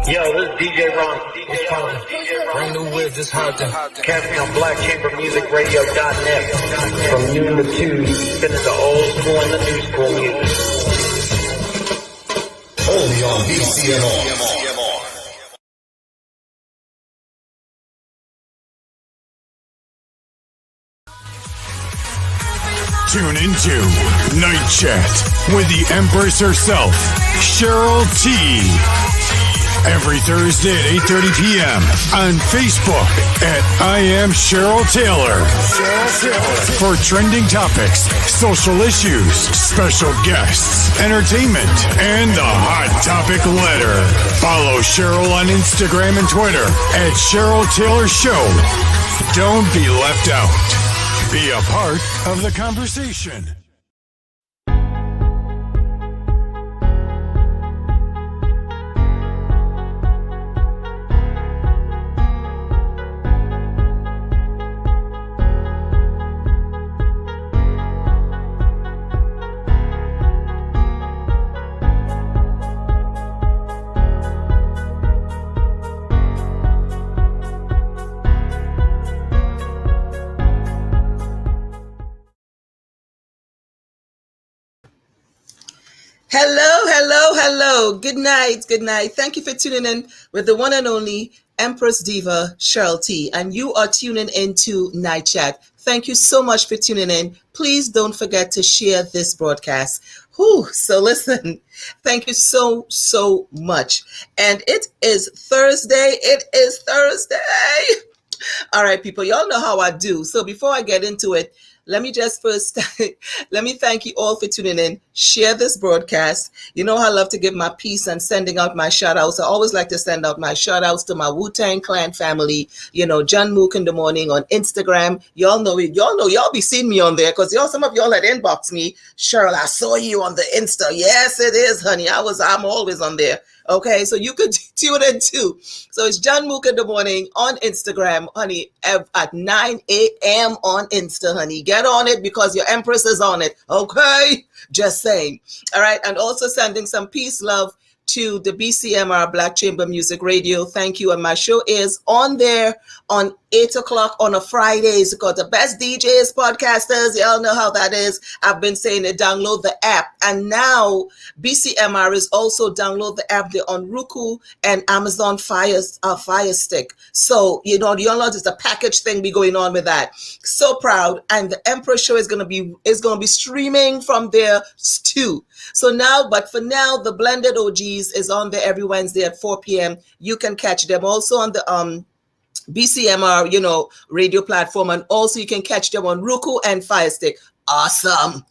Yo, this is DJ Ron. DJ Ron. Bring the whiz, it's hot to Catch me on BlackChamberMusicRadio.net from noon to 2, spinning the old school and the new school music. Only on BCMR. Tune into Night Chat with the Empress herself, Cheryl T. Every Thursday at 8:30 p.m. on Facebook at I Am Cheryl Taylor. For trending topics, social issues, special guests, entertainment, and the Hot Topic Letter. Follow Cheryl on Instagram and Twitter at Cheryl Taylor Show. Don't be left out. Be a part of the conversation. Hello. Good night. Thank you for tuning in with the one and only Empress Diva, Cheryl T. And you are tuning into Night Chat. Thank you so much for tuning in. Please don't forget to share this broadcast. So listen, thank you so much. And it is Thursday. All right, people, y'all know how I do. So before I get into it, let me thank you all for tuning in. Share this broadcast. You know how I love to give my peace and sending out my shout outs. I always like to send out my shout outs to my Wu-Tang Clan family. You know, John Mook in the morning on Instagram. Y'all know it. Y'all be seeing me on there because some of y'all had inboxed me. Cheryl, I saw you on the Insta. Yes, it is, honey. I'm always on there. Okay, so you could tune in too. So it's John Mook in the morning on Instagram, honey, at 9 a.m. on Insta, honey. Get on it because your Empress is on it. Okay, just saying. All right, and also sending some peace, love to the BCMR Black Chamber Music Radio. Thank you. And my show is on there on 8 o'clock on a Fridays because the best DJs, podcasters, y'all know how that is. I've been saying it, download the app. And now BCMR is also download the app. They're on Roku and Amazon Fire Stick. So, you know there's a package thing be going on with that. So proud. And the Empress show is gonna be streaming from there too. But for now, the Blended OGs is on there every Wednesday at 4 p.m. You can catch them also on the BCMR, radio platform, and also you can catch them on Roku and Fire Stick. Awesome.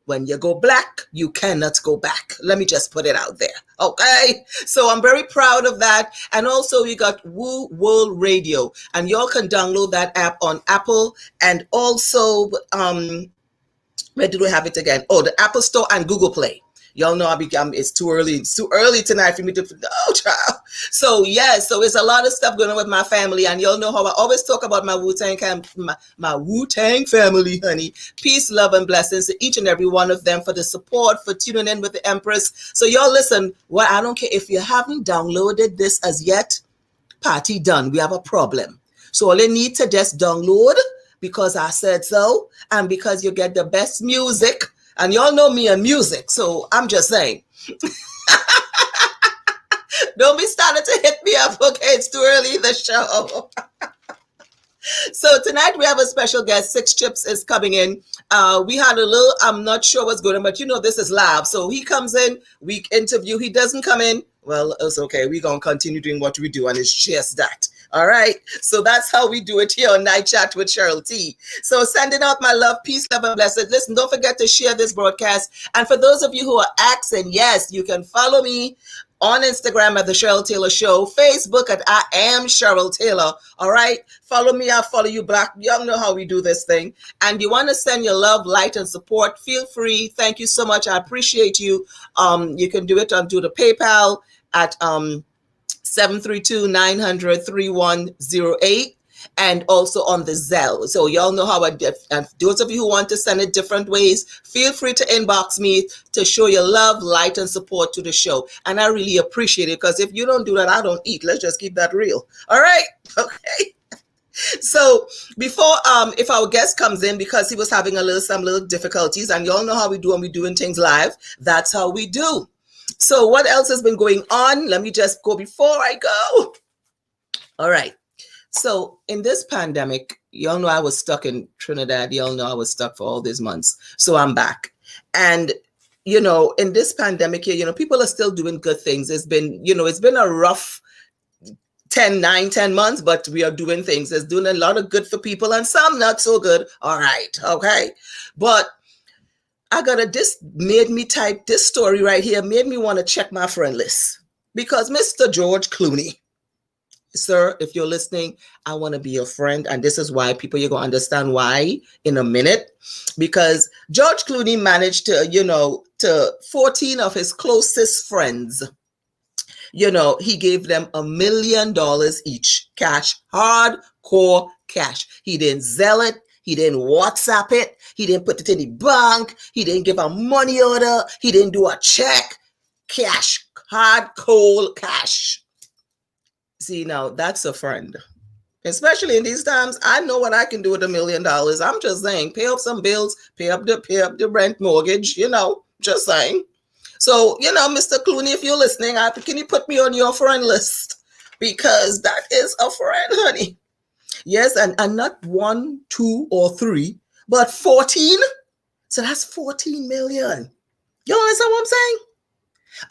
When you go black, you cannot go back. Let me just put it out there. Okay. So I'm very proud of that. And also we got Woo World Radio, and y'all can download that app on Apple and also, where did we have it again? Oh, the Apple Store and Google Play. Y'all know it's too early. It's too early tonight for me to, child. So it's a lot of stuff going on with my family. And y'all know how I always talk about my Wu-Tang my Wu-Tang family, honey. Peace, love, and blessings to each and every one of them for the support, for tuning in with the Empress. So y'all listen, I don't care if you haven't downloaded this as yet, party done. We have a problem. So all you need to just download because I said so, and because you get the best music. And y'all know me and music, so I'm just saying. Don't be starting to hit me up, okay? It's too early in the show. So tonight we have a special guest. Six Chips is coming in. We had a little, I'm not sure what's going on, but this is live. So he comes in, we interview. He doesn't come in. Well, it's okay. We're going to continue doing what we do, and it's just that. All right. So that's how we do it here on Night Chat with Cheryl T. So sending out my love, peace, love, and blessings. Listen, don't forget to share this broadcast. And for those of you who are asking, yes, you can follow me on Instagram at The Cheryl Taylor Show, Facebook at I Am Cheryl Taylor. All right. Follow me. I'll follow you back. Y'all know how we do this thing. And you want to send your love, light, and support, feel free. Thank you so much. I appreciate you. You can do it on the PayPal at 732-900-3108. and also on the Zelle. So y'all know how and those of you who want to send it different ways, feel free to inbox me to show your love, light, and support to the show. And I really appreciate it, because if you don't do that, I don't eat. Let's just keep that real. All right? Okay. So before if our guest comes in, because he was having some little difficulties, and y'all know how we do when we're doing things live, that's how we do. So what else has been going on? Let me just go before I go. All right. So in this pandemic, y'all know I was stuck in Trinidad. Y'all know I was stuck for all these months. So I'm back. And, you know, in this pandemic here, you know, people are still doing good things. It's been, you know, it's been a rough 10 months, but we are doing things. It's doing a lot of good for people and some not so good. All right. Okay. But this made me type this story right here, made me want to check my friend list, because Mr. George Clooney, sir, if you're listening, I want to be your friend. And this is why, people, you're going to understand why in a minute. Because George Clooney managed to, you know, to 14 of his closest friends, you know, he gave them $1 million each, cash, hardcore cash. He didn't Zelle it. He didn't WhatsApp it. He didn't put it in the bank. He didn't give a money order. He didn't do a check. Cash, hardcore cash. See, now that's a friend. Especially in these times, I know what I can do with $1 million. I'm just saying, pay up some bills, pay up the rent, mortgage, you know, just saying. So, you know, Mr. Clooney, if you're listening, can you put me on your friend list? Because that is a friend, honey. Yes, and not 1, 2, or 3, but 14. So that's 14 million. You understand what I'm saying?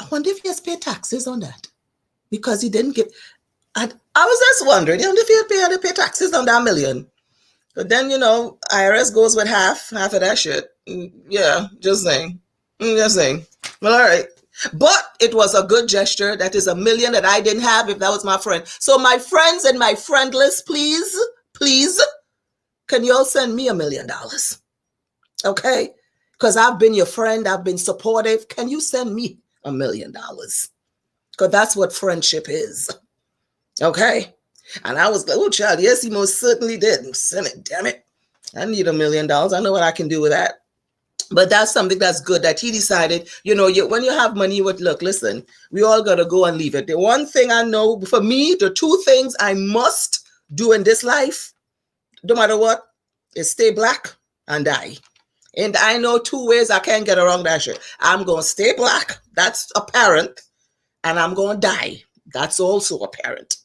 I wonder if he has paid taxes on that, because he didn't give. I was just wondering if he had to pay taxes on that $1 million. But then, you know, IRS goes with half of that shit. Yeah, just saying. Just saying. Well, all right. But it was a good gesture. That is $1 million that I didn't have if that was my friend. So my friends and my friend list, please, can you all send me $1 million? Okay? Because I've been your friend. I've been supportive. Can you send me $1 million? Because that's what friendship is. Okay? And I was like, oh, child, yes, he most certainly did. Send it, damn it. I need $1 million. I know what I can do with that. But that's something that's good that he decided, you know, when you have money, listen, we all got to go and leave it. The one thing I know, for me, the two things I must do in this life, no matter what, is stay black and die. And I know 2 ways I can't get around that shit. I'm going to stay black. That's apparent. And I'm going to die. That's also apparent.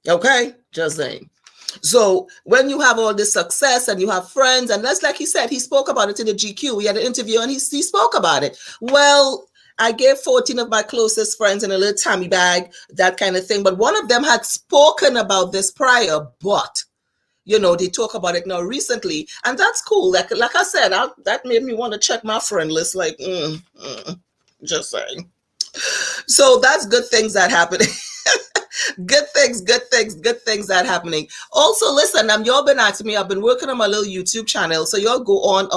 Okay? Just saying. So when you have all this success and you have friends, and that's like he said, he spoke about it in the GQ. We had an interview and he spoke about it. Well, I gave 14 of my closest friends in a little Tommy bag, that kind of thing. But one of them had spoken about this prior, but, you know, they talk about it now recently. And that's cool. Like I said, that made me want to check my friend list. Like, just saying. So that's good things that happen. Good things that happening. Also, listen, y'all been asking me, I've been working on my little YouTube channel. So y'all go on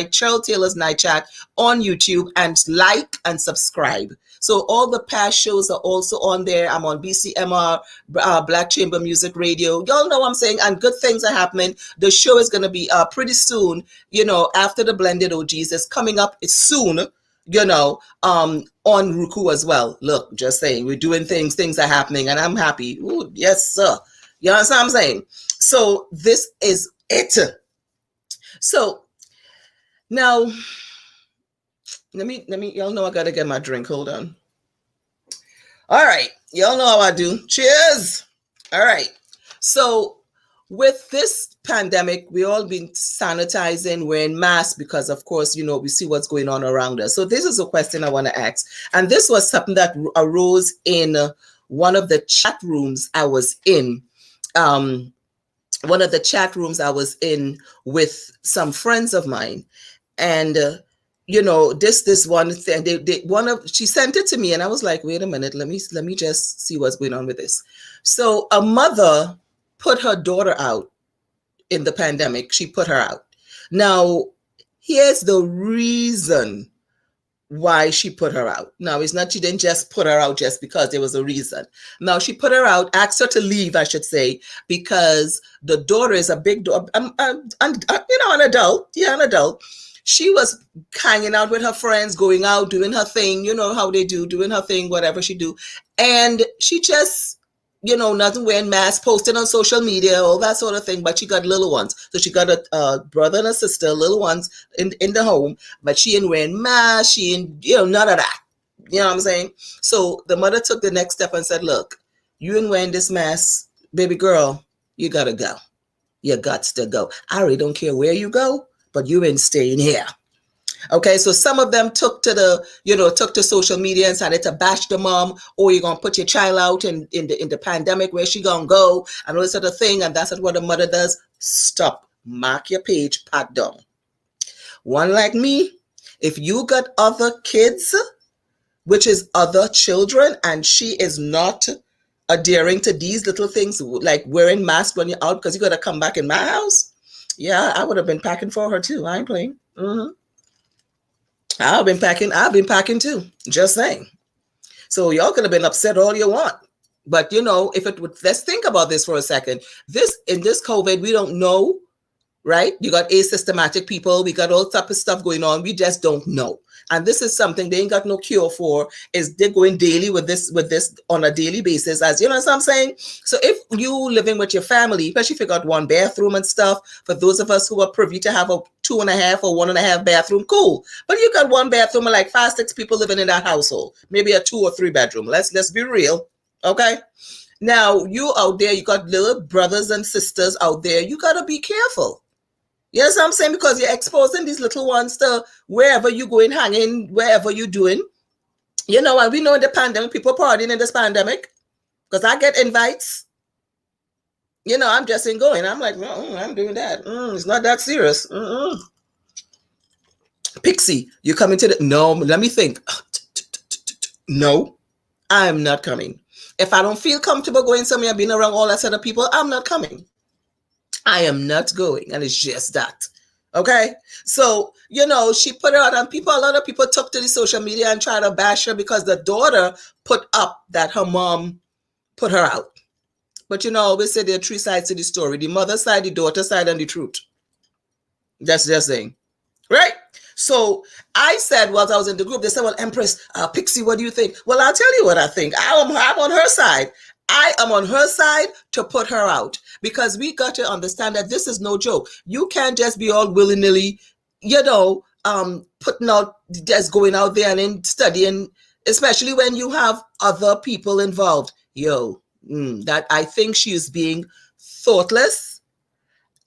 Cheryl Taylor's Night Chat on YouTube and like and subscribe. So all the past shows are also on there. I'm on BCMR, Black Chamber Music Radio. Y'all know what I'm saying. And good things are happening. The show is going to be pretty soon, you know, after the Blended OGs. It's coming up soon, you know, on Roku as well. Look, just saying, we're doing things are happening, and I'm happy. Ooh, yes, sir. You understand what I'm saying? So this is it. So now, let me, y'all know I gotta get my drink. Hold on. All right, y'all know how I do. Cheers. All right. So with this pandemic, we all been sanitizing, wearing masks, because of course, you know, we see what's going on around us. So this is a question I want to ask. And this was something that arose in one of the chat rooms I was in. One of the chat rooms I was in with some friends of mine. And, you know, this one thing, she sent it to me, and I was like, wait a minute, let me just see what's going on with this. So a mother put her daughter out in the pandemic. She put her out. Now, here's the reason why she put her out. Now, it's not she didn't just put her out just because there was a reason. No, she put her out, asked her to leave, I should say, because the daughter is a big daughter, an adult. Yeah, an adult. She was hanging out with her friends, going out, doing her thing, you know how they do, doing her thing, whatever she do. And she just, nothing wearing masks, posting on social media, all that sort of thing. But she got little ones. So she got a brother and a sister, little ones in the home. But she ain't wearing masks. She ain't, none of that. You know what I'm saying? So the mother took the next step and said, look, you ain't wearing this mask, baby girl, you got to go. You got to go. I really don't care where you go, but you ain't staying here. Okay, so some of them took to social media and started to bash the mom. Oh, you're gonna put your child out in the pandemic, where she gonna go, and all this sort of thing. And that's what a mother does. Stop. Mark your page, pat down. One like me, if you got other kids, which is other children, and she is not adhering to these little things like wearing masks when you're out because you gotta come back in my house. Yeah, I would have been packing for her too. I ain't playing. I've been packing too. Just saying. So y'all could have been upset all you want. But let's think about this for a second. In this COVID, we don't know, right? You got asymptomatic people, we got all type of stuff going on. We just don't know. And this is something they ain't got no cure for. Is they're going daily with this on a daily basis, as you know what I'm saying? So if you living with your family, especially if you got one bathroom and stuff, for those of us who are privy to have a 2.5 or 1.5 bathroom, cool. But you got one bathroom and like 5, 6 people living in that household, maybe a 2 or 3 bedroom. Let's be real. Okay. Now you out there, you got little brothers and sisters out there. You gotta be careful. You know what I'm saying? Because you're exposing these little ones to wherever you going, hanging, wherever you're doing. And we know in the pandemic, people partying in this pandemic. Because I get invites. I'm just ain't going. I'm like, no, I'm doing that. It's not that serious. Pixie, you coming to the... No, let me think. No, I'm not coming. If I don't feel comfortable going somewhere, being around all that set of people, I'm not coming. I am not going, and it's just that. Okay, so she put her out, and a lot of people took to the social media and tried to bash her because the daughter put up that her mom put her out. But I always say there are 3 sides to the story: the mother side, the daughter side, and the truth. That's just saying, right? So I said, while I was in the group, they said, "Well, Empress, Pixie, what do you think?" Well, I'll tell you what I think. I'm on her side. I am on her side to put her out, because we got to understand that this is no joke. You can't just be all willy-nilly, putting out, just going out there and then studying, especially when you have other people involved. That I think she is being thoughtless,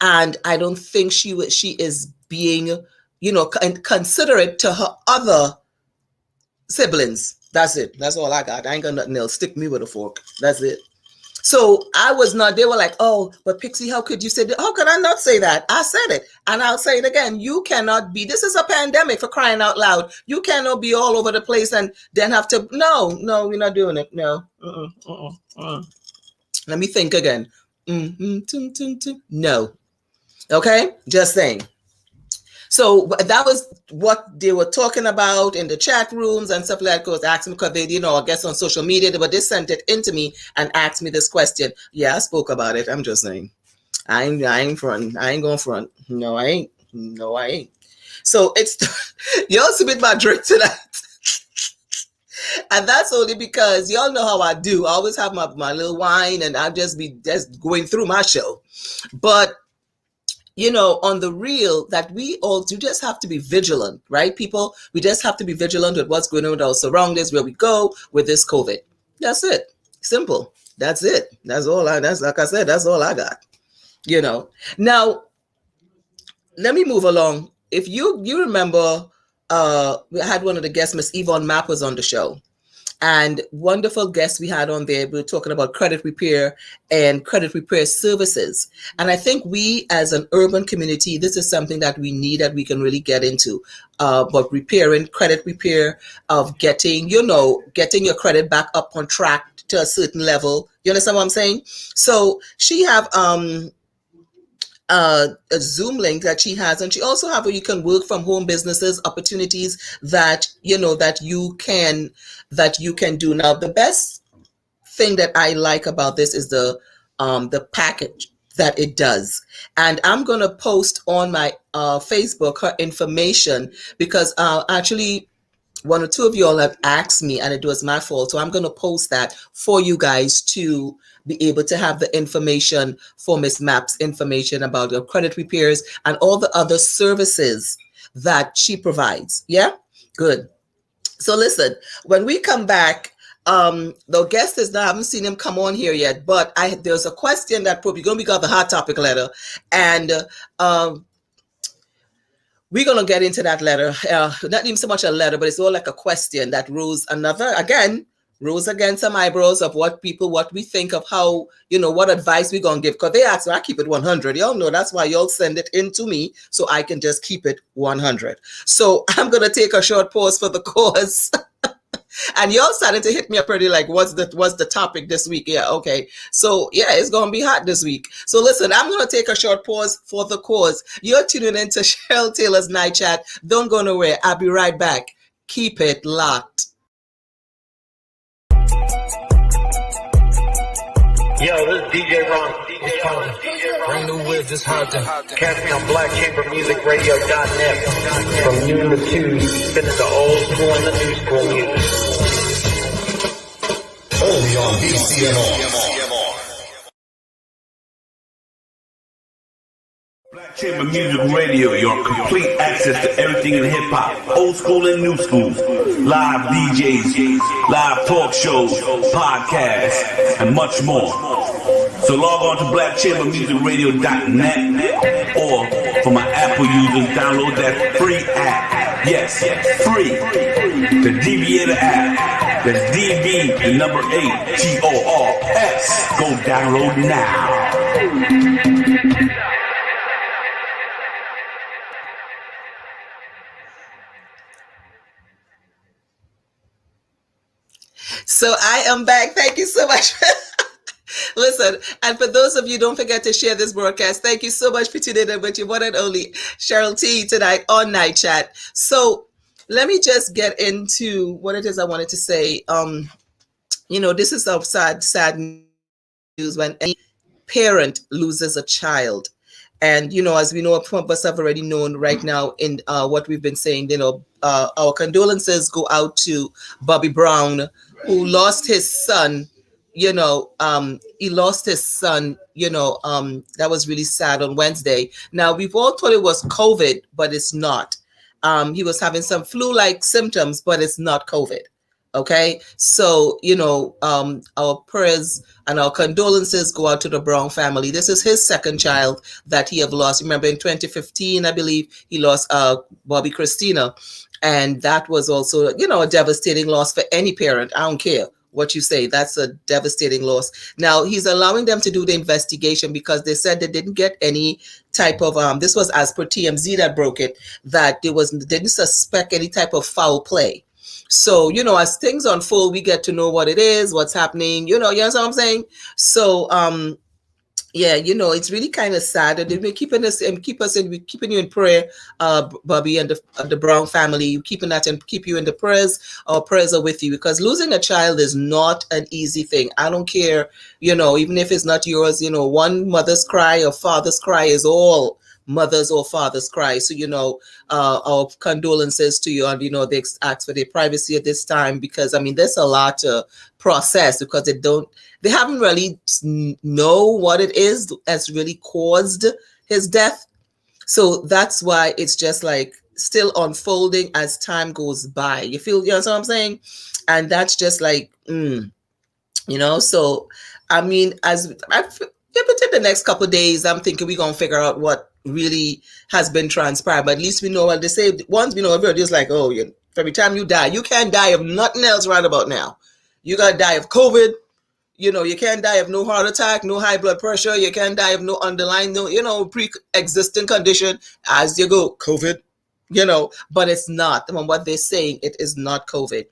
and I don't think she is being, considerate to her other siblings. That's it. That's all I got. I ain't got nothing else. Stick me with a fork. That's it. So they were like, oh, but Pixie, how could you say that? How could I not say that? I said it. And I'll say it again. You cannot be, this is a pandemic, for crying out loud. You cannot be all over the place and then have to, no, we're not doing it. No. Let me think again. No. Okay? Just saying. So that was what they were talking about in the chat rooms and stuff like that. Because asking me, because they, I guess on social media, but they sent it into me and asked me this question. Yeah, I spoke about it. I'm just saying, I ain't front. I ain't going front. No, I ain't. So it's y'all submit my drink tonight. And that's only because y'all know how I do. I always have my little wine, and I'll just be going through my show. But on the real, that we all do just have to be vigilant, right, people? We just have to be vigilant with what's going on with our surroundings, where we go with this COVID. That's it. Simple. That's it. That's like I said, that's all I got. Now, let me move along. If you remember, we had one of the guests, Miss Yvonne Mapp, was on the show. And wonderful guests we had on there. We were talking about credit repair and credit repair services. And I think we, as an urban community, this is something that we need, that we can really get into. But credit repair of getting your credit back up on track to a certain level. You understand what I'm saying? So she have a Zoom link that she has, and she also have where you can work from home businesses opportunities that that you can do. Now, the best thing that I like about this is the package that it does, and I'm gonna post on my Facebook her information because actually one or two of you all have asked me and it was my fault. So I'm going to post that for you guys to be able to have the information for Miss Mapp's information about your credit repairs and all the other services that she provides. Yeah, good. So listen, when we come back, the guest is now, I haven't seen him come on here yet, but there's a question that probably going to be called the hot topic letter. And we're going to get into that letter. Not even so much a letter, but it's all like a question that rose again some eyebrows of what we think of how, what advice we're going to give. Because they ask, I keep it 100. Y'all know that's why y'all send it in to me so I can just keep it 100. So I'm going to take a short pause for the cause. And y'all started to hit me up pretty like, what's the topic this week? Yeah, okay. So yeah, it's gonna be hot this week. So listen, I'm gonna take a short pause for the cause. You're tuning into Cheryl Taylor's Night Chat. Don't go nowhere. I'll be right back. Keep it locked. Yo, this is DJ Ron. Bring the whip, it's hot to Catch me on blackchambermusicradio.net from noon to 2, spinning the old school and the new school music. Only on BCNR. Black Chamber Music Radio, your complete access to everything in hip-hop, old school and new school, live DJs, live talk shows, podcasts, and much more. So log on to blackchambermusicradio.net or for my Apple users, download that free app. Yes, free. The Deviator app. That's DB, the number 8, TORS. Go download now. So I am back. Thank you so much. Listen, and for those of you, don't forget to share this broadcast. Thank you so much for tuning in with your one and only Cheryl T tonight on Night Chat. So let me just get into what it is I wanted to say. This is some sad news when any parent loses a child. And, as we know, some of us have already known right now in what we've been saying, our condolences go out to Bobby Brown, who lost his son. He lost his son, that was really sad on Wednesday. Now, we've all thought it was COVID, but it's not. He was having some flu-like symptoms, but it's not COVID. Okay. So, our prayers and our condolences go out to the Brown family. This is his second child that he have lost. Remember in 2015, I believe he lost Bobby Christina. And that was also, a devastating loss for any parent. I don't care what you say. That's a devastating loss. Now, he's allowing them to do the investigation because they said they didn't get any type of, this was as per TMZ that broke it, that didn't suspect any type of foul play. So, as things unfold, we get to know what it is, what's happening, you know what I'm saying? So, it's really kind of sad that we're keeping you in prayer, Bobby and the Brown family. Keeping that and keep you in the prayers. Our prayers are with you because losing a child is not an easy thing. I don't care, even if it's not yours. One mother's cry or father's cry is all mother's or father's cry. So, our condolences to you, and they ask for their privacy at this time because there's a lot to process because they haven't really know what it is that's really caused his death. So that's why it's just like still unfolding as time goes by. You know what I'm saying? And that's just like, so as within the next couple of days, I'm thinking we're gonna figure out what really has been transpired. But at least we know what they say. Once we know, everybody's like, every time you die, you can't die of nothing else right about now. You gotta die of COVID. You can't die of no heart attack, no high blood pressure. You can't die of no underlying, pre-existing condition as you go. COVID, but it's not. From what they're saying, it is not COVID,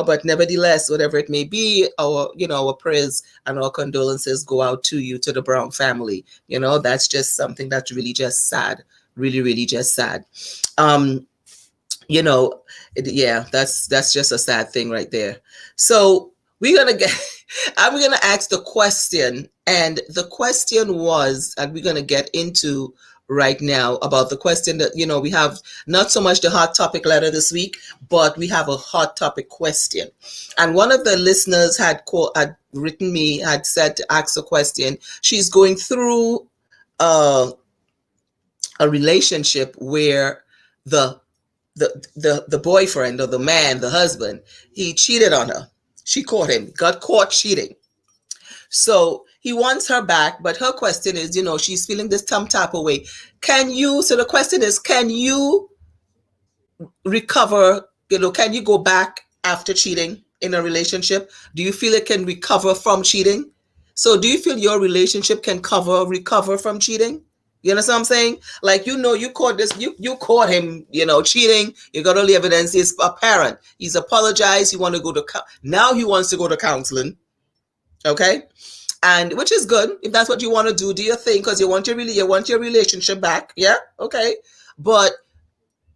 but nevertheless, whatever it may be, our prayers and our condolences go out to you, to the Brown family. That's just something that's really just sad, really, really just sad. That's just a sad thing right there. So I'm gonna ask the question, and the question was, and we're gonna get into right now about the question that we have not so much the hot topic letter this week, but we have a hot topic question. And one of the listeners had written me, had said to ask a question. She's going through a relationship where the boyfriend, or the man, the husband, he cheated on her. She got caught cheating. So he wants her back, but her question is, she's feeling this some type of way. So the question is, can you recover, can you go back after cheating in a relationship? Do you feel it can recover from cheating? So do you feel your relationship can recover from cheating? You understand what I'm saying? Like, you caught you caught him, cheating. You got all the evidence. He's apparent. He's apologized. Now he wants to go to counseling. Okay. And which is good. If that's what you want to do your thing, because you want your relationship back. Yeah. Okay. But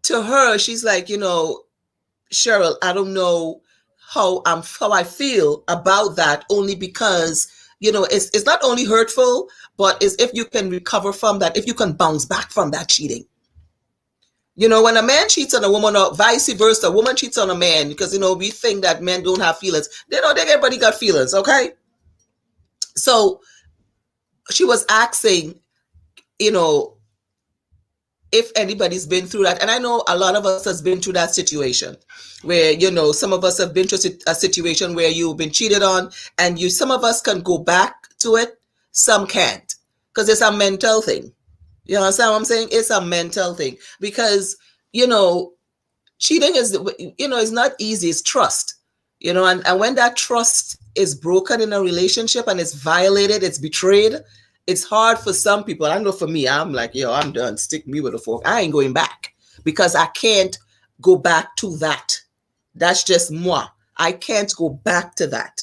to her, she's like, Cheryl, I don't know how I feel about that, only because it's not only hurtful, but it's if you can recover from that, if you can bounce back from that cheating. When a man cheats on a woman, or vice versa, a woman cheats on a man, because, we think that men don't have feelings. Everybody got feelings, okay? So she was asking, if anybody's been through that. And I know a lot of us has been through that situation where, some of us have been through a situation where you've been cheated on, and some of us can go back to it. Some can't, because it's a mental thing. You understand what I'm saying? It's a mental thing, because, cheating is, it's not easy. It's trust, and when that trust is broken in a relationship and it's violated, it's betrayed, it's hard for some people. I know for me, I'm like, I'm done. Stick me with a fork. I ain't going back, because I can't go back to that. That's just moi. I can't go back to that.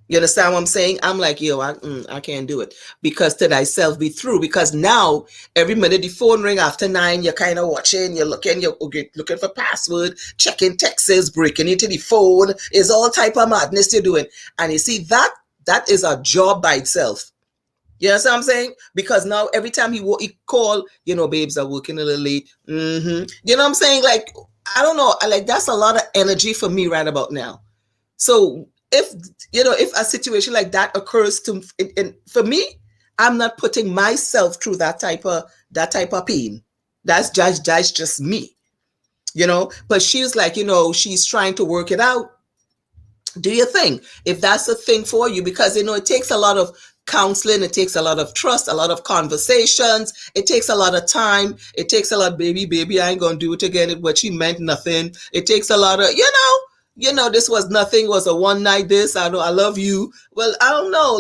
You understand what I'm saying? I'm like, I can't do it, because to thyself be true. Because now every minute the phone ring after 9, you're kind of watching, you're looking for password, checking texts, breaking into the phone. Is all type of madness you're doing. And you see, that is a job by itself. You know what I'm saying? Because now every time he call, babes are working a little late. You know what I'm saying? Like, I don't know. Like, that's a lot of energy for me right about now. So if a situation like that occurs for me, I'm not putting myself through that type of pain. That's just me, But she's like, she's trying to work it out. Do your thing if that's a thing for you, because it takes a lot of counseling, it takes a lot of trust, a lot of conversations, it takes a lot of time, it takes a lot. Baby, I ain't gonna do it again. But she meant nothing. It takes a lot of this was nothing, was a one night this. I know I love you. Well, I don't know.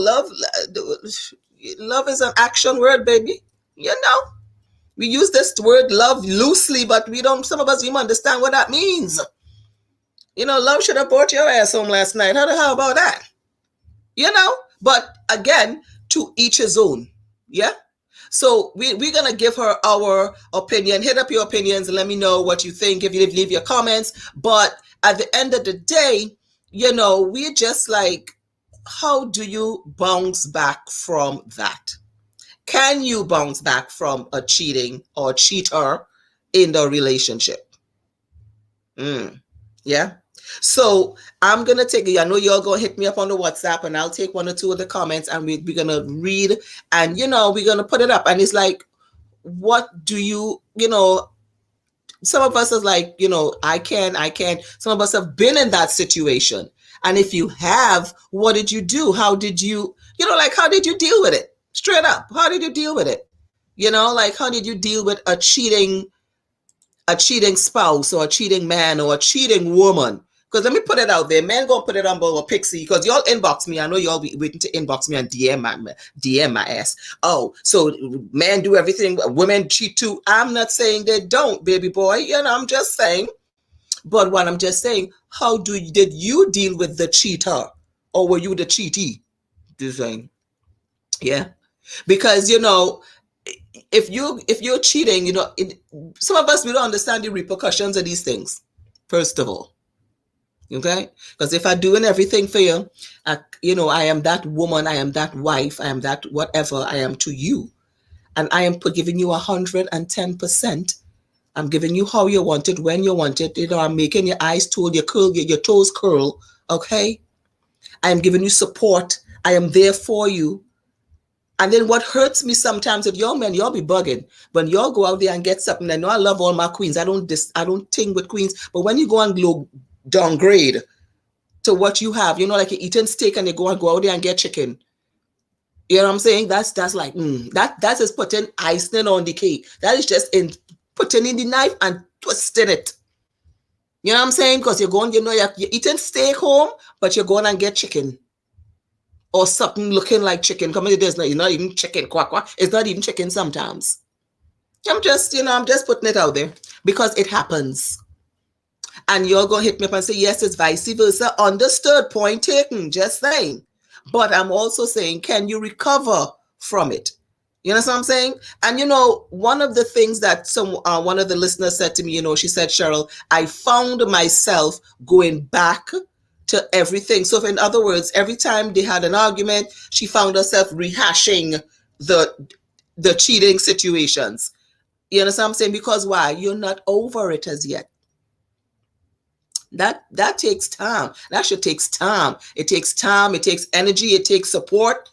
Love is an action word, baby. We use this word love loosely, but some of us even understand what that means. Love should have brought your ass home last night. How about that? But again, to each his own. Yeah. So we're going to give her our opinion. Hit up your opinions and let me know what you think. If you leave your comments. But at the end of the day, we're just like, how do you bounce back from that? Can you bounce back from a cheating or cheater in the relationship? Yeah. So I'm going to take, I know you're going to hit me up on the WhatsApp, and I'll take one or two of the comments, and we're going to read, and, we're going to put it up. And it's like, what do you, some of us is like, I can. Some of us have been in that situation. And if you have, what did you do? How did you, how did you deal with it? Straight up. How did you deal with it? How did you deal with a cheating spouse or a cheating man or a cheating woman? Because let me put it out there. Men gonna put it on Bowl Pixie because y'all inbox me. I know y'all be waiting to inbox me and DM my ass. Oh, so men do everything, women cheat too. I'm not saying they don't, baby boy. You know, I'm just saying. But what I'm just saying, did you deal with the cheater, or were you the cheatee? This thing, yeah. Because you know, if you're cheating, you know, some of us we don't understand the repercussions of these things. First of all. Okay, because if I'm doing everything for you, you know, I am that woman, I am that wife, I am that whatever I am to you, and I am giving you 110%. I'm giving you how you want it, when you want it. You know, I'm making your eyes twirl, your toes curl. Okay, I am giving you support. I am there for you. And then what hurts me sometimes with y'all men, y'all be bugging. When y'all go out there and get something, I know I love all my queens. I don't ting with queens, but when you go and downgrade to what you have, you know, like you're eating steak and you go out there and get chicken. You know what I'm saying? That's like that is putting icing on the cake. That is just putting in the knife and twisting it. You know what I'm saying? Because you're going, you know, you're eating steak home, but you're going and get chicken. Or something looking like chicken. Come on, it's not even chicken. Quack, quack. It's not even chicken sometimes. I'm just putting it out there because it happens. And you're going to hit me up and say, yes, it's vice versa. Understood, point taken, just saying. But I'm also saying, can you recover from it? You know what I'm saying? And, you know, one of the things that one of the listeners said to me, you know, she said, Cheryl, I found myself going back to everything. So in other words, every time they had an argument, she found herself rehashing the cheating situations. You understand what I'm saying? Because why? You're not over it as yet. That takes time. That shit takes time. It takes time. It takes energy. It takes support.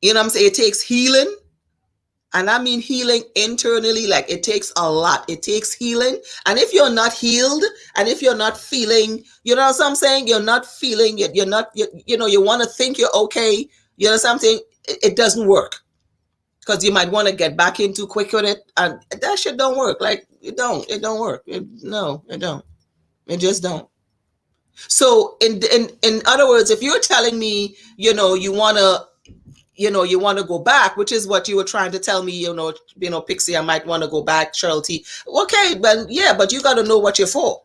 You know what I'm saying? It takes healing. And I mean healing internally, like it takes a lot. It takes healing. And if you're not healed, and if you're not feeling, you know what I'm saying? You're not feeling it. You want to think you're okay. You know what I'm saying? It doesn't work. Because you might want to get back into quick with it. And that shit don't work. Like, it don't work. It don't. It just don't. So in other words, if you're telling me, you want to go back, which is what you were trying to tell me, Pixie, I might want to go back, Cheryl T. Okay, but you got to know what you're for.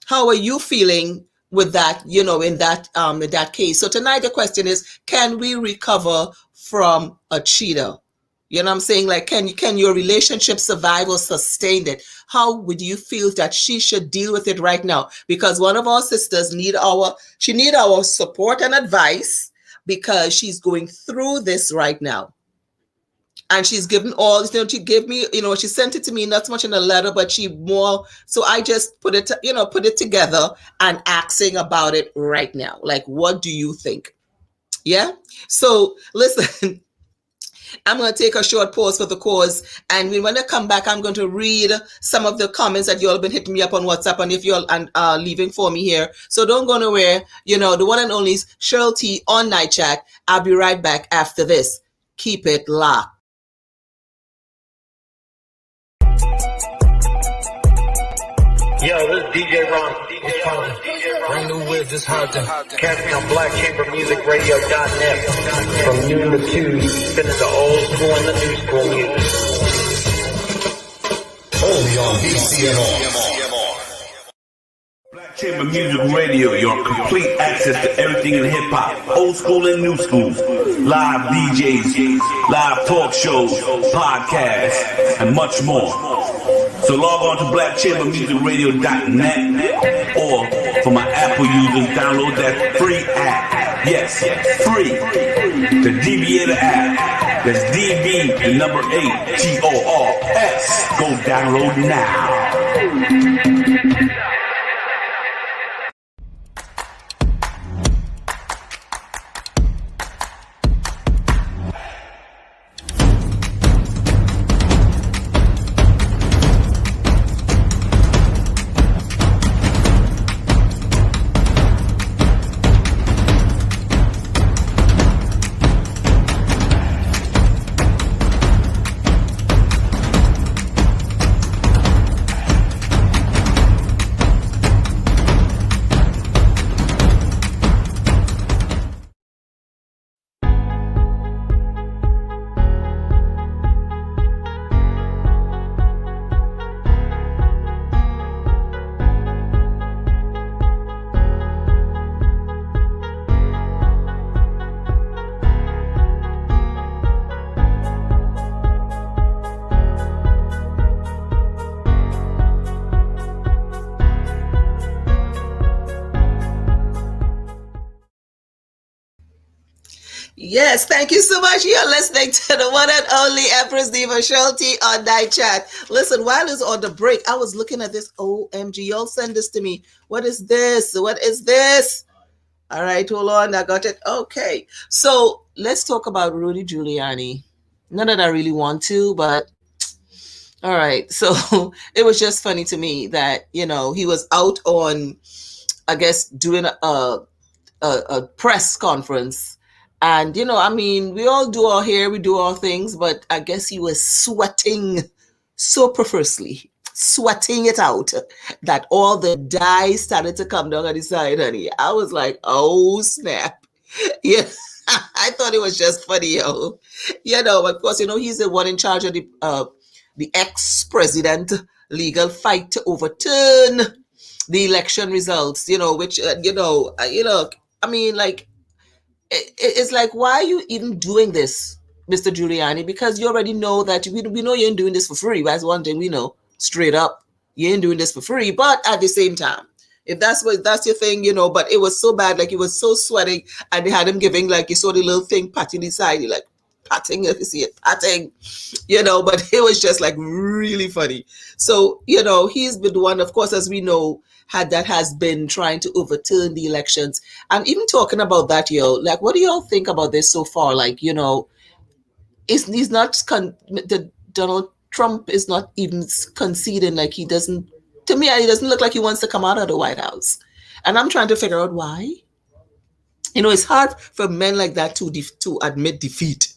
How are you feeling with that, in that case? So tonight the question is, can we recover from a cheater? You know what I'm saying? Like, can your relationship survive or sustain it? How would you feel that she should deal with it right now? Because one of our sisters need our support and advice because she's going through this right now. And she's given she gave me, she sent it to me, not so much in a letter, but so I just put it together and asking about it right now. Like, what do you think? Yeah. So listen, I'm going to take a short pause for the cause. And when I come back, I'm going to read some of the comments that you all been hitting me up on WhatsApp. And if you're leaving for me here. So don't go nowhere. The one and only Cheryl T on Night Chat. I'll be right back after this. Keep it locked. Yo, this is DJ Ron. Brand new whip, just hopped in. Catch me on blackchambermusicradio.net from noon to 2. Spinning the old school and the new school music. Only on BCNR. Black Chamber Music Radio, your complete access to everything in hip-hop, old school and new school, live DJs, live talk shows, podcasts, and much more. So log on to blackchambermusicradio.net or for my Apple users, download that free app. Yes, free. The Deviator app. That's DB, the number 8, TORS. Go download now. Yes, thank you so much. You're listening to the one and only Empress Diva Cheryl T on Night Chat. Listen, while it's on the break, I was looking at this. OMG, y'all send this to me. What is this? What is this? All right, hold on. I got it. Okay. So let's talk about Rudy Giuliani. Not that I really want to, but all right. So it was just funny to me that, he was out on, I guess, doing a press conference. And, we all do our hair, we do our things, but I guess he was sweating so profusely, sweating it out, that all the dye started to come down on the side, honey. I was like, oh, snap. Yeah. I thought it was just funny, yo. Of course, he's the one in charge of the ex-president legal fight to overturn the election results, which, it's like, why are you even doing this, Mr. Giuliani? Because you already know that we know you ain't doing this for free. That's one thing we know straight up. You ain't doing this for free. But at the same time, if that's your thing, but it was so bad, like he was so sweating, and they had him giving, like, you saw the little thing patting the side, like patting, if you see it, patting, but it was just like really funny. So, he's been the one, of course, as we know, has been trying to overturn the elections. And even talking about that, like, what do y'all think about this so far? Like, he's not, Donald Trump is not even conceding, like he doesn't, to me, he doesn't look like he wants to come out of the White House. And I'm trying to figure out why. It's hard for men like that to admit defeat.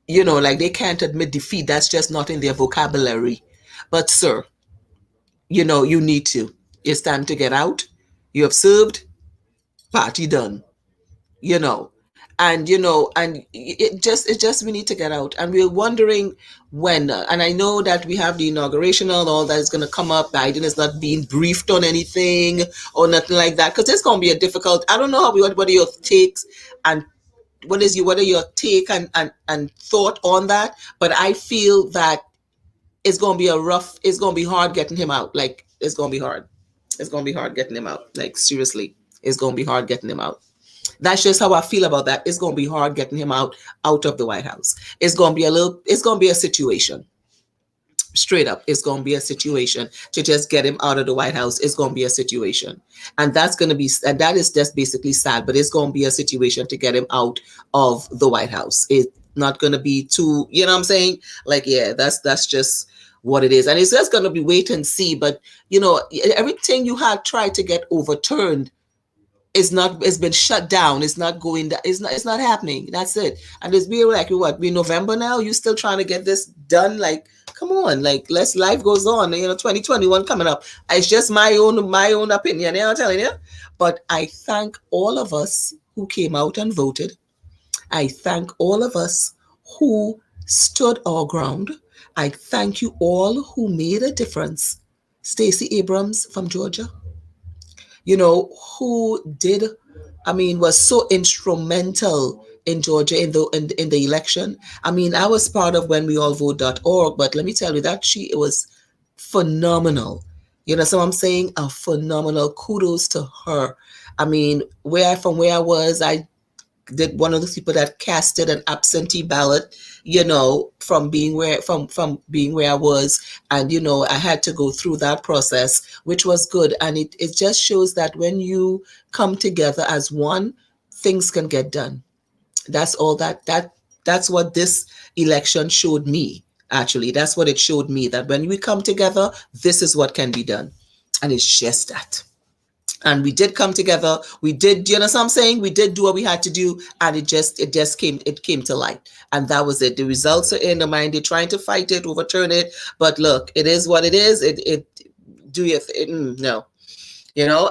Like they can't admit defeat. That's just not in their vocabulary. But sir, you need to. It's time to get out. You have served. Party done. And it just we need to get out. And we're wondering when. And I know that we have the inauguration and all that is going to come up. Biden is not being briefed on anything or nothing like that, because it's going to be a difficult. I don't know what are your takes and what are your take and thought on that. But I feel that it's going to be hard getting him out. Like, it's going to be hard. It's going to be hard getting him out. Like, seriously, it's going to be hard getting him out. That's just how I feel about that. It's going to be hard getting him out of the White House. It's going to be a situation. Straight up, it's going to be a situation to just get him out of the White House. It's going to be a situation. And that is just basically sad, but it's going to be a situation to get him out of the White House. It's not going to be too, you know what I'm saying? Like, yeah, that's just what it is. And it's just going to be wait and see. But, everything you had tried to get overturned, it's been shut down. It's not going. It's not happening. That's it. And it's be like, what? We November now. You still trying to get this done? Like, come on. Like, life goes on. 2021 coming up. It's just my own opinion. I'm telling you. But I thank all of us who came out and voted. I thank all of us who stood our ground. I thank you all who made a difference. Stacey Abrams from Georgia, who was so instrumental in Georgia in the election. I was part of whenweallvote.org, but let me tell you that it was phenomenal. So I'm saying a phenomenal kudos to her. From where I was, I did one of the people that casted an absentee ballot, from being where I was. And, I had to go through that process, which was good. And it just shows that when you come together as one, things can get done. That's all that's what this election showed me. Actually, that's what it showed me, that when we come together, this is what can be done. And it's just that. And we did come together. We did, you know what I'm saying? We did do what we had to do, and it came to light. And that was it. The results are in the mind. They're trying to fight it, overturn it. But look, it is what it is. No.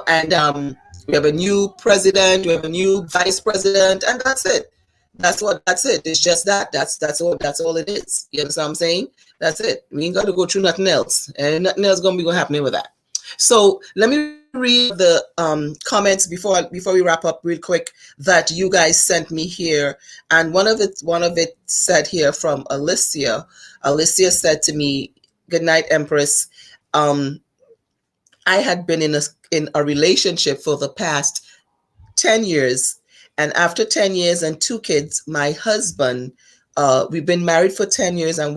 And we have a new president, we have a new vice president, and that's it. That's it. It's just that. That's all it is. You know what I'm saying? That's it. We ain't got to go through nothing else. And nothing else gonna be happening with that. So let me read the comments before we wrap up real quick that you guys sent me here. And one of it said here from Alicia. Alicia said to me, "Good night, Empress. I had been in a relationship for the past 10 years, And after 10 years and 2 kids, my husband, we've been married for 10 years and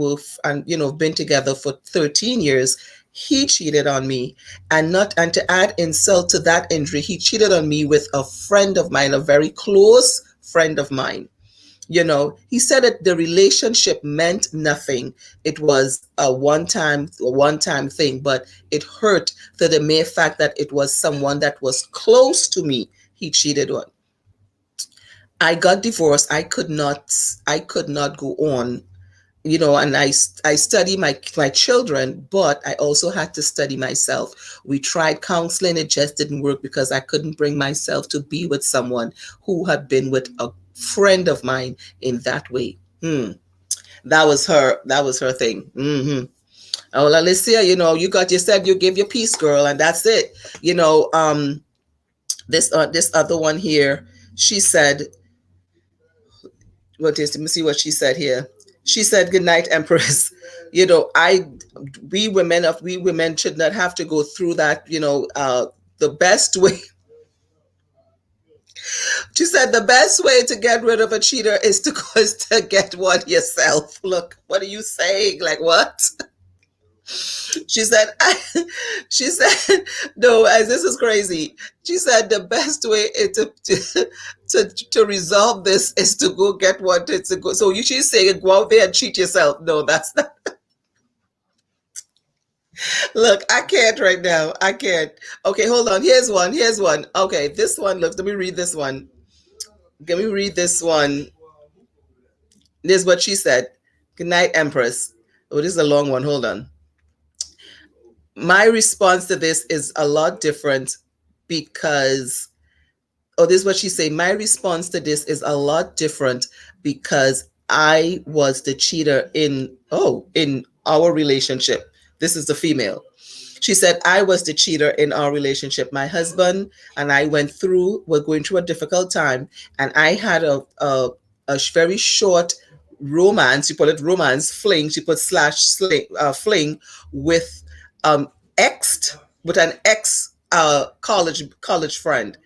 been together for 13 years. He cheated on me, and to add insult to that injury, he cheated on me with a friend of mine, a very close friend of mine. He said that the relationship meant nothing. It was a one-time thing, but it hurt to the mere fact that it was someone that was close to me he cheated on. I got divorced. I could not go on, and I study my children, but I also had to study myself. We tried counseling. It just didn't work because I couldn't bring myself to be with someone who had been with a friend of mine in that way. That was her thing. Oh, Alicia, you said you give your piece, girl, and that's it. This other one here, she said, let me see what she said here. She said, "Good night, Empress." We women should not have to go through that. The best way. She said the best way to get rid of a cheater is to get one yourself. Look, what are you saying? Like what? She said, no, as this is crazy. She said the best way to resolve this is to go get one. So she's saying go out there and cheat yourself. No, that's not. Look, I can't right now. I can't. Okay, hold on. Here's one. Okay, this one. Look, let me read this one. Let me read this one. This is what she said. "Good night, Empress." Oh, this is a long one. Hold on. My response to this is a lot different because, this is what she said. My response to this is a lot different because I was the cheater in our relationship. This is the female. She said, "I was the cheater in our relationship. My husband and I were going through a difficult time, and I had a very short romance. She put it romance, fling. She put fling with an ex college friend.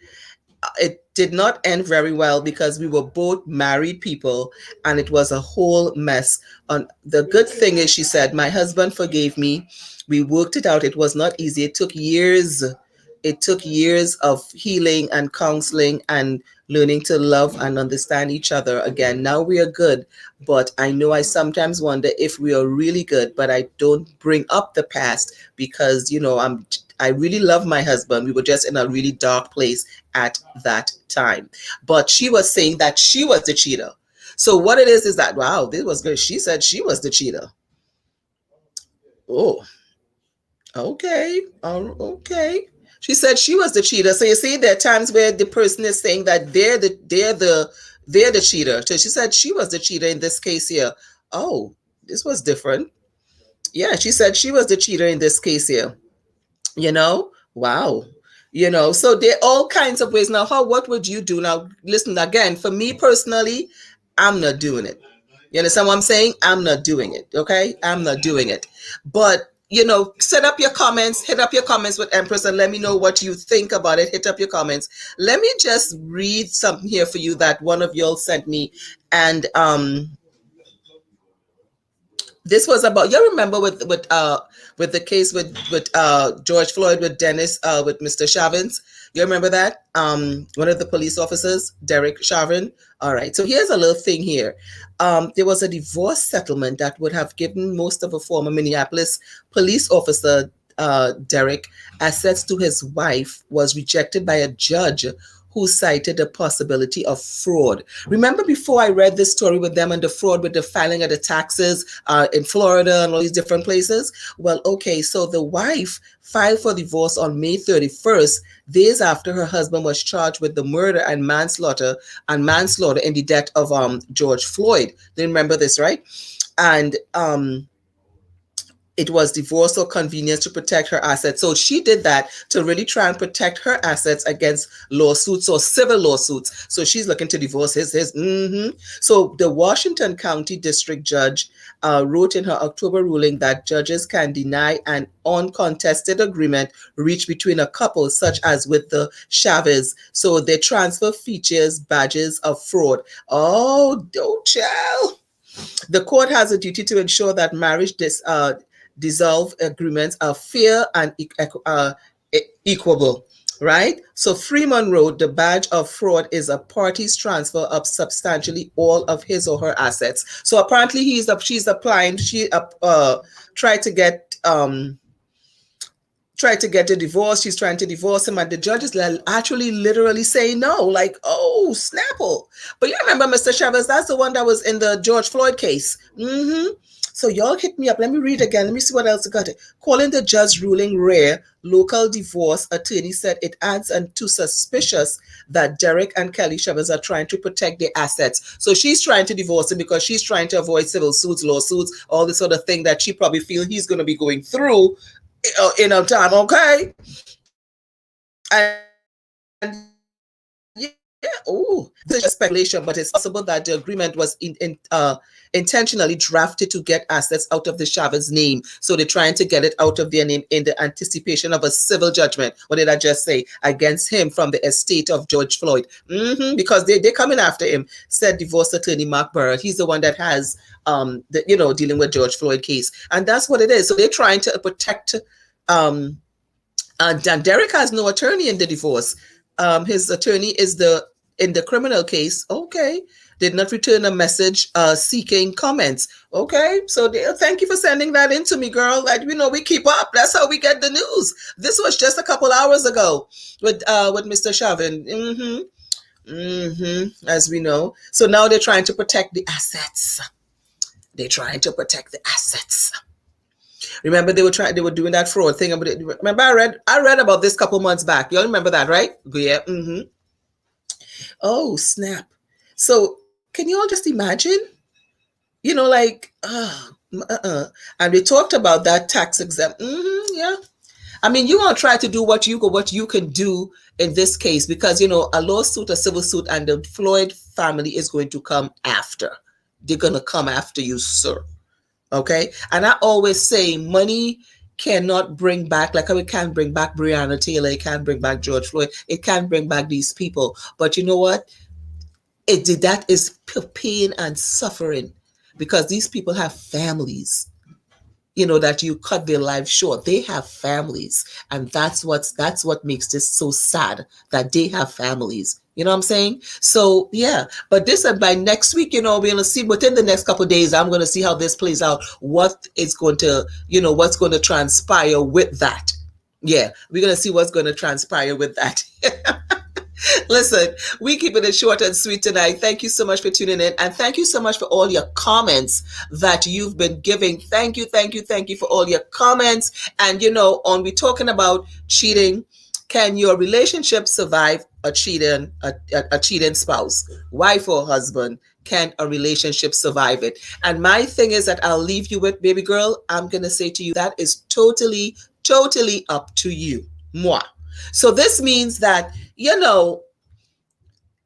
It did not end very well because we were both married people, and it was a whole mess. The good thing is," she said, "my husband forgave me. We worked it out. It was not easy. It took years. It took years of healing and counseling and learning to love and understand each other again. Now we are good, but I know I sometimes wonder if we are really good, but I don't bring up the past because, I really love my husband. We were just in a really dark place at that time." But she was saying that she was the cheater. So what it is that, wow, this was good. She said she was the cheater. Oh, okay. Okay. She said she was the cheater. So you see, there are times where the person is saying that they're the cheater. So she said she was the cheater in this case here. Oh, this was different. Yeah, she said she was the cheater in this case here. Wow. So there are all kinds of ways. Now, what would you do? Now, listen, again, for me personally, I'm not doing it. You understand what I'm saying? I'm not doing it. Okay? I'm not doing it. But set up your comments, hit up your comments with Empress and let me know what you think about it. Hit up your comments. Let me just read something here for you that one of y'all sent me. And this was about, you remember with the case with George Floyd, with Dennis, with Mr. Chavins. You remember that? One of the police officers, Derek Chauvin. All right. So here's a little thing here. There was a divorce settlement that would have given most of a former Minneapolis police officer, Derek, assets to his wife was rejected by a judge who cited the possibility of fraud. Remember before I read this story with them and the fraud with the filing of the taxes in Florida and all these different places? Well, okay, so the wife filed for divorce on May 31st, days after her husband was charged with the murder and manslaughter in the death of George Floyd. You remember this, right? And it was divorce or convenience to protect her assets. So she did that to really try and protect her assets against lawsuits or civil lawsuits. So she's looking to divorce his. So the Washington County District Judge wrote in her October ruling that judges can deny an uncontested agreement reached between a couple, such as with the Chavez. So they transfer features, badges of fraud. Oh, don't child. The court has a duty to ensure that marriage dissolve agreements are fair and equable, right? So Freeman wrote, the badge of fraud is a party's transfer of substantially all of his or her assets. So apparently she's applying, she tried to get a divorce. She's trying to divorce him, and the judge is actually literally saying no, like, oh, Snapple. But you remember Mr. Chavez, that's the one that was in the George Floyd case. So y'all hit me up. Let me read again. Let me see what else I got. Calling the judge ruling rare, local divorce attorney said it adds to suspicious that Derek and Kelly Chavez are trying to protect their assets. So she's trying to divorce him because she's trying to avoid civil suits, lawsuits, all this sort of thing that she probably feels he's going to be going through in a time, okay? And yeah, this is speculation, but it's possible that the agreement was intentionally drafted to get assets out of the Chavez name. So they're trying to get it out of their name in the anticipation of a civil judgment. What did I just say? Against him from the estate of George Floyd. Because they're coming after him, said divorce attorney Mark Burrell. He's the one that has dealing with George Floyd case. And that's what it is. So they're trying to protect and Derek has no attorney in the divorce. His attorney is in the criminal case. Okay. Did not return a message seeking comments. Okay. So thank you for sending that in to me, girl. Like, we keep up. That's how we get the news. This was just a couple hours ago with Mr. Chauvin. As we know. So now they're trying to protect the assets. Remember, they were doing that fraud thing. Remember, I read about this couple months back. Y'all remember that, right? Yeah. Oh, snap. So can you all just imagine? And we talked about that tax exempt. Yeah. I mean, you want to try to do what you can do in this case, because, a lawsuit, a civil suit, and the Floyd family is going to come after. They're going to come after you, sir. Okay. And I always say money cannot bring back, like how it can't bring back Breonna Taylor, it can't bring back George Floyd, it can't bring back these people. But you know what? That is pain and suffering, because these people have families, that you cut their lives short. They have families. And that's what makes this so sad, that they have families. You know what I'm saying? So, yeah. But by next week, we're going to see, within the next couple of days, I'm going to see how this plays out, what is going to, what's going to transpire with that. Yeah, we're going to see what's going to transpire with that. Listen, we keep it short and sweet tonight. Thank you so much for tuning in. And thank you so much for all your comments that you've been giving. Thank you for all your comments. And, we're talking about cheating. Can your relationship survive a cheating spouse, wife or husband? Can a relationship survive it? And my thing is that I'll leave you with, baby girl, I'm going to say to you, that is totally up to you. Moi. So this means that,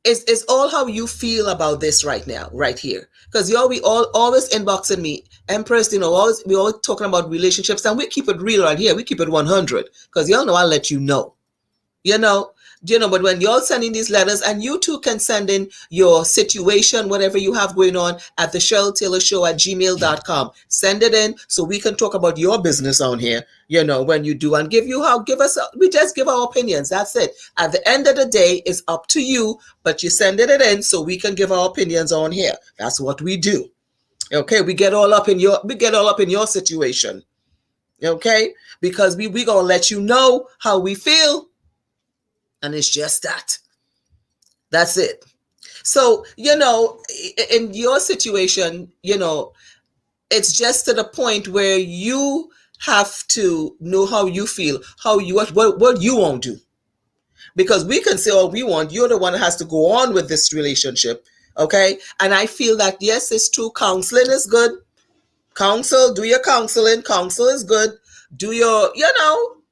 it's all how you feel about this right now, right here. Because we all always inboxing me, Empress, we always talking about relationships, and we keep it real right here. We keep it 100, because y'all know I'll let you know. But when you're sending these letters, and you too can send in your situation, whatever you have going on, at the Cheryl Taylor Show at gmail.com. Send it in so we can talk about your business on here, when you do, and we just give our opinions. That's it. At the end of the day, it's up to you, but you send it in so we can give our opinions on here. That's what we do. Okay. We get all up in your situation. Okay. Because we gonna let you know how we feel. And it's just that. That's it. So, in your situation, it's just to the point where you have to know how you feel, what you won't do. Because we can say all we want. You're the one that has to go on with this relationship. Okay. And I feel that, yes, it's true. Counseling is good. Counsel, do your counseling. Counsel is good. Do your,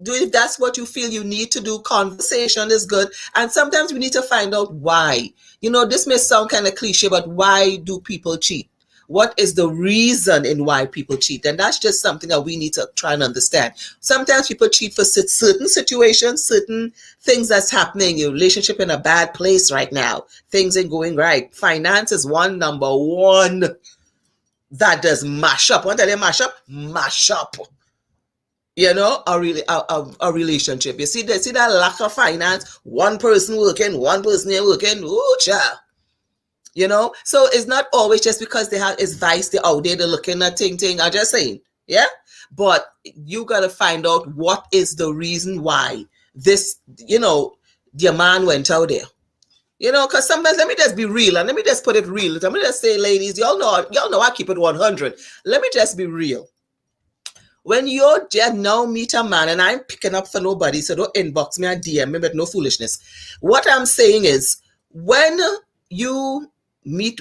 do if that's what you feel you need to do. Conversation is good. And sometimes we need to find out why. This may sound kind of cliche, but why do people cheat? What is the reason in why people cheat? And that's just something that we need to try and understand. Sometimes people cheat for certain situations, certain things that's happening. Your relationship in a bad place right now. Things ain't going right. Finance is number one. That does mash up. What do they mash up? Mash up. A relationship. You see that lack of finance. One person working, one person ain't working. Ooh, child. So it's not always just because they have it's vice. They're out there, they're looking at thing. I'm just saying, yeah. But you gotta find out what is the reason why this, the man went out there. Because sometimes, let me just be real and let me just put it real. Let me just say, ladies, y'all know I keep it 100. Let me just be real. When you just now meet a man, and I'm picking up for nobody, so don't inbox me and DM me, but no foolishness. What I'm saying is, when you meet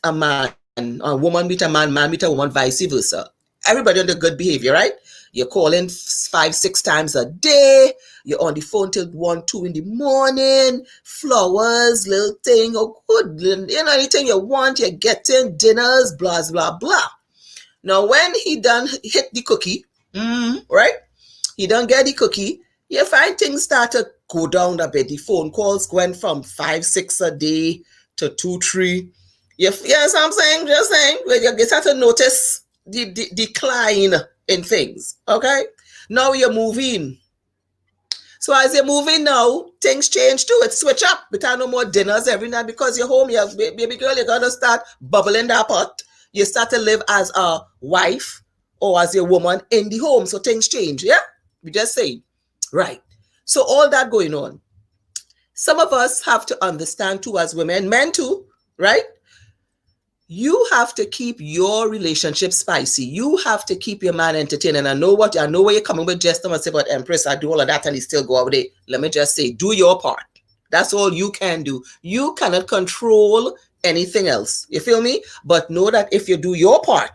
a man, a woman meet a man meet a woman, vice versa. Everybody on the good behavior, right? You're calling 5-6 times a day. You're on the phone till 1-2 in the morning. Flowers, little thing, good, anything you want, you're getting dinners, blah, blah, blah. Now, when he done hit the cookie, right? He done get the cookie, you find things start to go down a bit. The phone calls went from 5-6 a day to 2-3. Yes, I'm saying, just saying, you start to notice the decline in things. Okay? Now you're moving. So as you're moving now, things change too. It switch up. But no more dinners every night because you're home. You're baby girl, you're gonna start bubbling that pot. You start to live as a wife or as a woman in the home. So things change. Yeah? We just saying. Right. So all that going on. Some of us have to understand too as women, men too, right? You have to keep your relationship spicy. You have to keep your man entertained. And I know where you're coming with, just and say, but Empress, I do all of that and he still go out there. Let me just say, do your part. That's all you can do. You cannot control anything else. You feel me? But know that if you do your part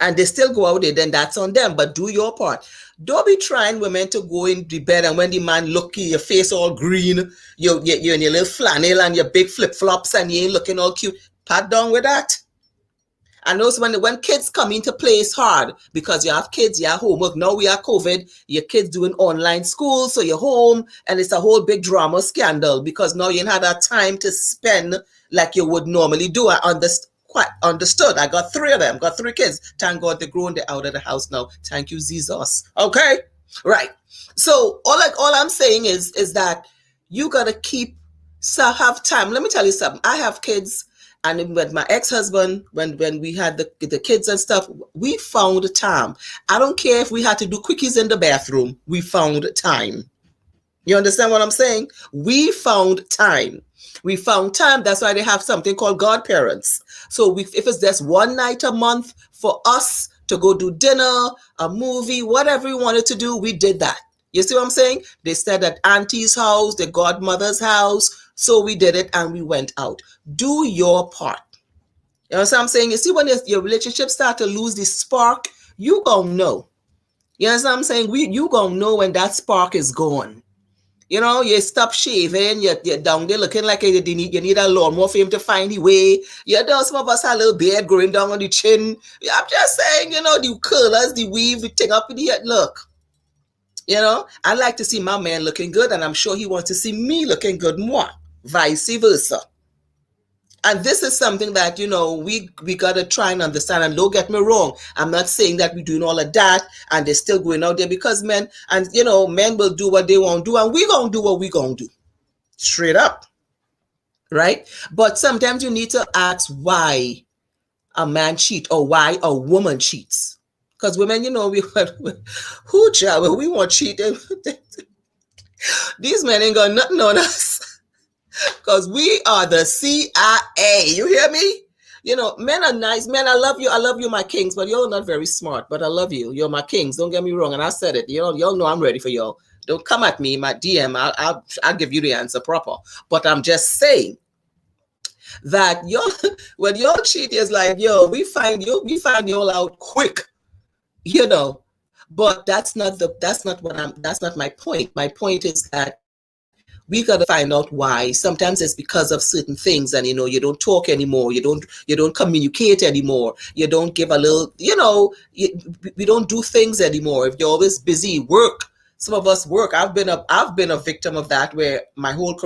and they still go out there, then that's on them. But do your part. Don't be trying women to go in the bed and when the man looking, your face all green, you're in your little flannel and your big flip-flops and you ain't looking all cute. Pat down with that. And also when kids come into play, it's hard because you have kids, you have homework. Now we are COVID, your kids doing online school, so you're home and it's a whole big drama scandal because now you ain't had that time to spend like you would normally do. I quite understood. I got 3 of them, got 3 kids. Thank God they're grown, they're out of the house now. Thank you, Jesus. Okay? Right. So all I'm saying is that you gotta have time. Let me tell you something. I have kids. And with my ex-husband, when we had the kids and stuff, we found time. I don't care if we had to do quickies in the bathroom. We found time. You understand what I'm saying? We found time. We found time. That's why they have something called godparents. So if it's just one night a month for us to go do dinner, a movie, whatever we wanted to do, we did that. You see what I'm saying? They stayed at auntie's house, the godmother's house. So we did it and we went out. Do your part. You know what I'm saying? You see, when your relationship start to lose the spark, you gonna know. You know what I'm saying? You gonna know when that spark is gone. You stop shaving, you're down there looking like you need a lawnmower for him to find the way. Some of us have a little beard growing down on the chin. I'm just saying, the curlers, the weave, the thing up in the head. Look. I like to see my man looking good, and I'm sure he wants to see me looking good more. Vice versa. And this is something that, we got to try and understand. And don't get me wrong. I'm not saying that we're doing all of that and they're still going out there because men will do what they want to do and we're going to do what we're going to do. Straight up. Right? But sometimes you need to ask why a man cheats or why a woman cheats. Because women, we want cheating. These men ain't got nothing on us. Because we are the CIA. You hear me? Men are nice. Men, I love you. I love you, my kings. But you're not very smart. But I love you. You're my kings. Don't get me wrong. And I said it. Y'all know I'm ready for y'all. Don't come at me, my DM. I'll give you the answer proper. But I'm just saying, that y'all, when y'all cheat, is like, yo, we find y'all out quick, you know. But that's not my point. My point is that we got to find out why. Sometimes it's because of certain things, and you don't talk anymore, you don't communicate anymore, you don't give a little, we don't do things anymore. If you're always busy work, some of us work. I've been a victim of that, where my whole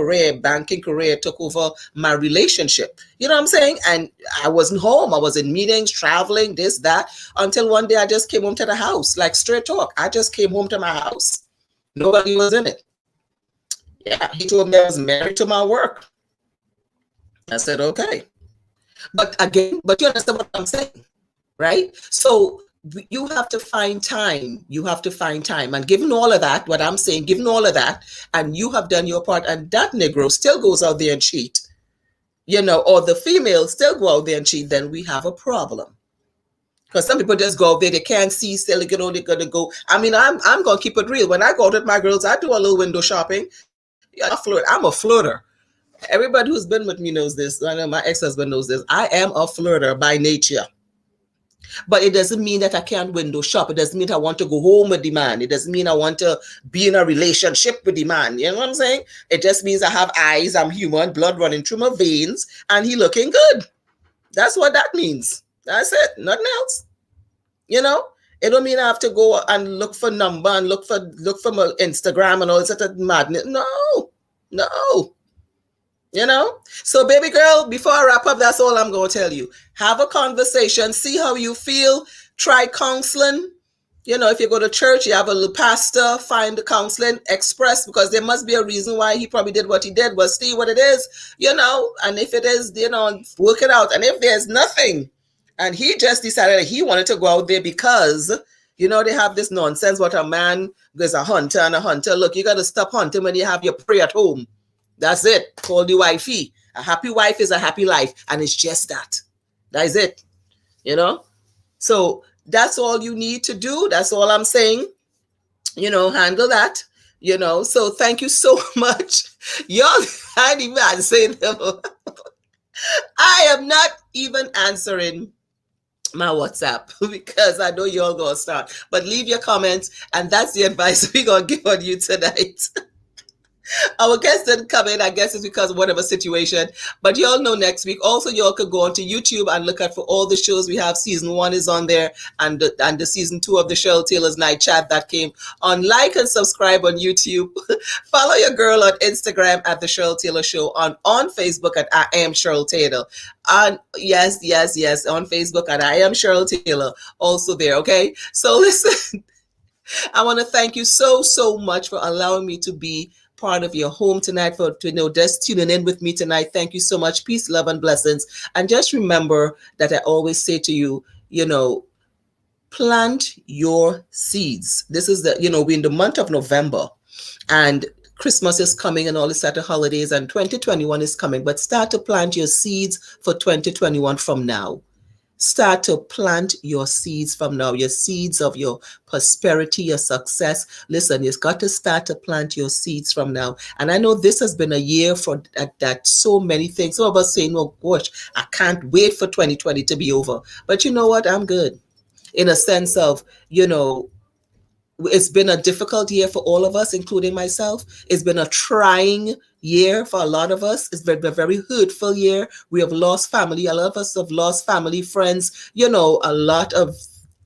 banking career, took over my relationship. You know what I'm saying? And I wasn't home. I was in meetings, traveling, this, that, until one day I just came home to the house. Like, straight talk. I just came home to my house. Nobody was in it. Yeah, he told me I was married to my work. I said, okay. But you understand what I'm saying, right? So you have to find time. You have to find time. And given all of that, what I'm saying, given all of that, and you have done your part, and that Negro still goes out there and cheat, or the female still go out there and cheat, then we have a problem. Because some people just go out there, they can't see, still they're going to go. I mean, I'm going to keep it real. When I go out with my girls, I do a little window shopping. Yeah, I'm a flirter. Everybody who's been with me knows this. I know my ex-husband knows this. I am a flirter by nature. But it doesn't mean that I can't window shop. It doesn't mean I want to go home with the man. It doesn't mean I want to be in a relationship with the man. You know what I'm saying? It just means I have eyes, I'm human, blood running through my veins, and he looking good. That's what that means. That's it. Nothing else. It don't mean I have to go and look for number and look for my Instagram and all that madness. No. So baby girl, before I wrap up, that's all I'm going to tell you. Have a conversation, see how you feel, try counseling. If you go to church, you have a little pastor, find the counseling, express, because there must be a reason why he probably did what he did, but see what it is, and if it is, work it out. And if there's nothing, and he just decided that he wanted to go out there because, they have this nonsense, what a man is a hunter and a hunter. Look, you got to stop hunting when you have your prey at home. That's it. Call the wifey. A happy wife is a happy life. And it's just that. That is it. So that's all you need to do. That's all I'm saying. Handle that. So thank you so much. Y'all, I didn't even answer them. I am not even answering my WhatsApp because I know you're all going to start. But leave your comments, and that's the advice we're going to give on you tonight. Our guest didn't come in. I guess it's because of whatever situation. But y'all know next week. Also, y'all could go onto YouTube and look at for all the shows we have. Season 1 is on there, and the season 2 of the Cheryl Taylor's Night Chat that came on. Like and subscribe on YouTube. Follow your girl on Instagram at the Cheryl Taylor Show. On Facebook at I Am Cheryl Taylor. Yes, on Facebook at I Am Cheryl Taylor. Also there. Okay. So listen, I want to thank you so much for allowing me to be part of your home tonight, for just tuning in with me tonight. Thank you so much. Peace, love, and blessings. And just remember that I always say to you, plant your seeds. This is we're in the month of November, and Christmas is coming and all the Saturday holidays, and 2021 is coming. But start to plant your seeds for 2021 from now. Start to plant your seeds from now, your seeds of your prosperity, your success. Listen, you've got to start to plant your seeds from now. And I know this has been a year for that so many things. Some of us saying, oh gosh, I can't wait for 2020 to be over. But you know what? I'm good. In a sense of, it's been a difficult year for all of us, including myself. It's been a trying year for a lot of us. It's been a very hurtful year. We have lost family. A lot of us have lost family, friends. A lot of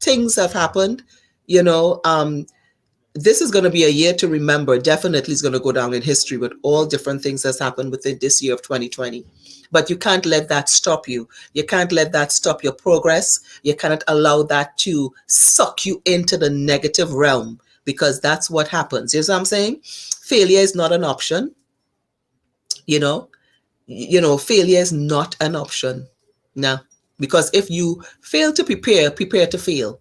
things have happened. This is going to be a year to remember. Definitely is going to go down in history with all different things that's happened within this year of 2020. But you can't let that stop you. You can't let that stop your progress. You cannot allow that to suck you into the negative realm, because that's what happens. You know what I'm saying? Failure is not an option. Failure is not an option. No, because if you fail to prepare to fail.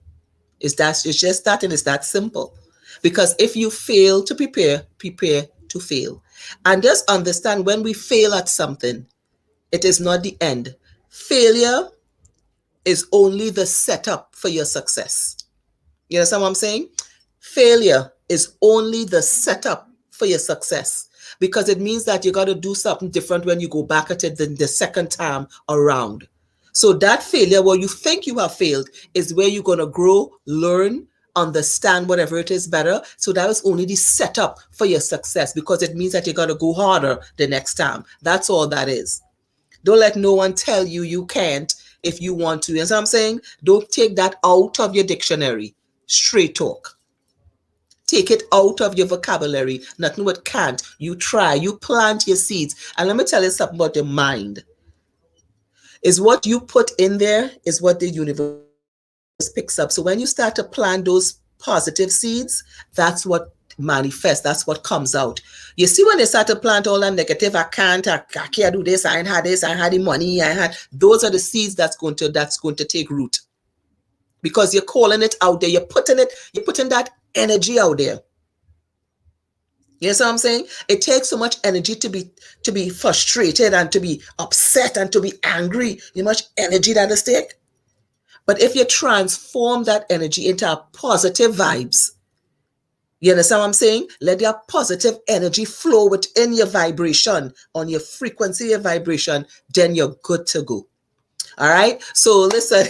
It's just that, and it's that simple. Because if you fail to prepare to fail. And just understand, when we fail at something, it is not the end. Failure is only the setup for your success. You understand what I'm saying? Failure is only the setup for your success. because it means that you got to do something different when you go back at it the second time around. So that failure where you think you have failed is where you're going to grow, learn, understand whatever it is better. So that is only the setup for your success, because it means that you got to go harder the next time. That's all that is. Don't let no one tell you you can't if you want to. You know what I'm saying? Don't take that out of your dictionary. Straight talk. Take it out of your vocabulary. Nothing but can't. You try. You plant your seeds. And let me tell you something about your mind. Is what you put in there is what the universe picks up. So when you start to plant those positive seeds, that's what manifests. That's what comes out. You see, when they start to plant all that negative, I can't do this, I ain't had this, I had the money, those are the seeds that's going to take root. Because you're calling it out there, you're putting that energy out there. You know what I'm saying? It takes so much energy to be frustrated and to be upset and to be angry. You know how much energy that is take? But if you transform that energy into positive vibes, you understand what I'm saying? Let your positive energy flow within your vibration, on your frequency, your vibration, then you're good to go. All right. So listen,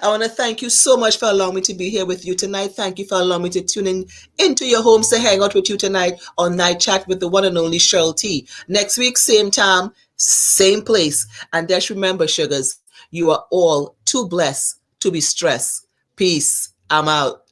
I want to thank you so much for allowing me to be here with you tonight. Thank you for allowing me to tune in into your homes to hang out with you tonight on Night Chat with the one and only Cheryl T. Next week, same time, same place. And just remember, sugars, you are all too blessed to be stressed. Peace. I'm out.